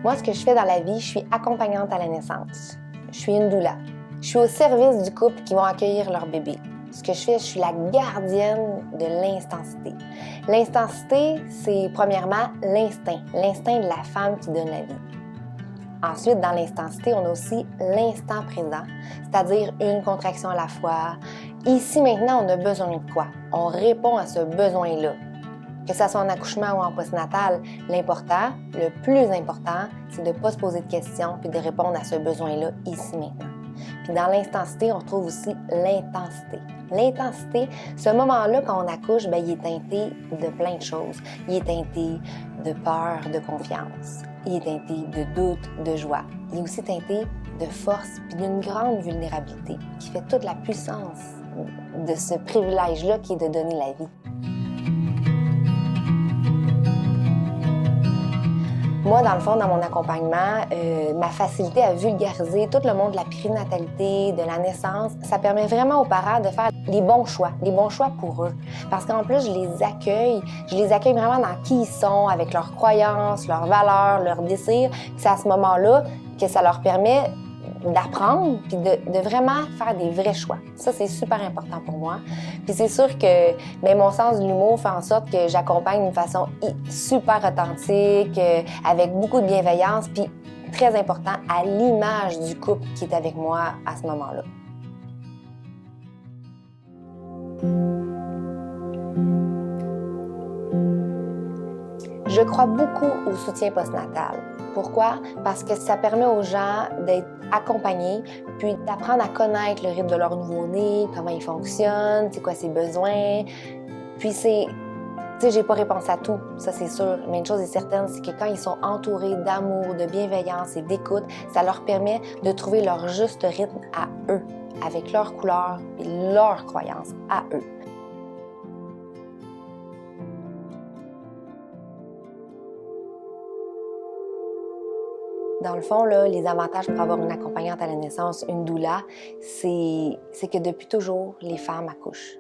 Moi, ce que je fais dans la vie, je suis accompagnante à la naissance. Je suis une doula. Je suis au service du couple qui vont accueillir leur bébé. Ce que je fais, je suis la gardienne de l'intensité. L'intensité, c'est premièrement l'instinct de la femme qui donne la vie. Ensuite, dans l'intensité, on a aussi l'instant présent, c'est-à-dire une contraction à la fois. Ici, maintenant, on a besoin de quoi? On répond à ce besoin-là. Que ça soit en accouchement ou en postnatal, l'important, le plus important, c'est de ne pas se poser de questions puis de répondre à ce besoin-là ici, maintenant. Puis dans l'intensité, on retrouve aussi l'intensité. L'intensité, ce moment-là, quand on accouche, bien, il est teinté de plein de choses. Il est teinté de peur, de confiance. Il est teinté de doute, de joie. Il est aussi teinté de force puis d'une grande vulnérabilité qui fait toute la puissance de ce privilège-là qui est de donner la vie. Moi, dans le fond, dans mon accompagnement, ma facilité à vulgariser tout le monde de la périnatalité, de la naissance, ça permet vraiment aux parents de faire les bons choix pour eux. Parce qu'en plus, je les accueille vraiment dans qui ils sont, avec leurs croyances, leurs valeurs, leurs désirs. C'est à ce moment-là que ça leur permet d'apprendre puis de vraiment faire des vrais choix. Ça, c'est super important pour moi. Puis c'est sûr que mon sens de l'humour fait en sorte que j'accompagne d'une façon super authentique, avec beaucoup de bienveillance, puis très important, à l'image du couple qui est avec moi à ce moment-là. Je crois beaucoup au soutien postnatal. Pourquoi? Parce que ça permet aux gens d'être accompagnés, puis d'apprendre à connaître le rythme de leur nouveau-né, comment il fonctionne, c'est quoi ses besoins. Puis j'ai pas réponse à tout, ça c'est sûr. Mais une chose est certaine, c'est que quand ils sont entourés d'amour, de bienveillance et d'écoute, ça leur permet de trouver leur juste rythme à eux, avec leurs couleurs et leurs croyances à eux. Dans le fond, là, les avantages pour avoir une accompagnante à la naissance, une doula, c'est que depuis toujours, les femmes accouchent.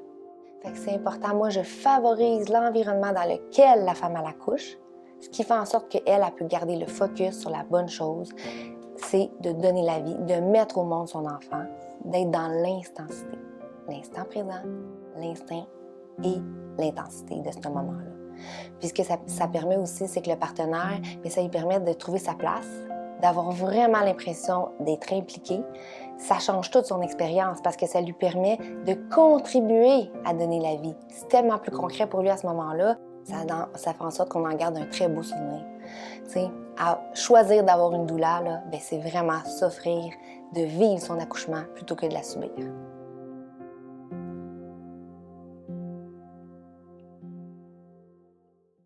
Fait que c'est important. Moi, je favorise l'environnement dans lequel la femme accouche, ce qui fait en sorte qu'elle peut garder le focus sur la bonne chose, c'est de donner la vie, de mettre au monde son enfant, d'être dans l'intensité. L'instant présent, l'instinct et l'intensité de ce moment-là. Puis ce que ça permet aussi, c'est que le partenaire, ça lui permet de trouver sa place, d'avoir vraiment l'impression d'être impliqué. Ça change toute son expérience parce que ça lui permet de contribuer à donner la vie. C'est tellement plus concret pour lui à ce moment-là. Ça fait en sorte qu'on en garde un très beau souvenir. T'sais, à choisir d'avoir une doula, là, c'est vraiment s'offrir de vivre son accouchement plutôt que de la subir.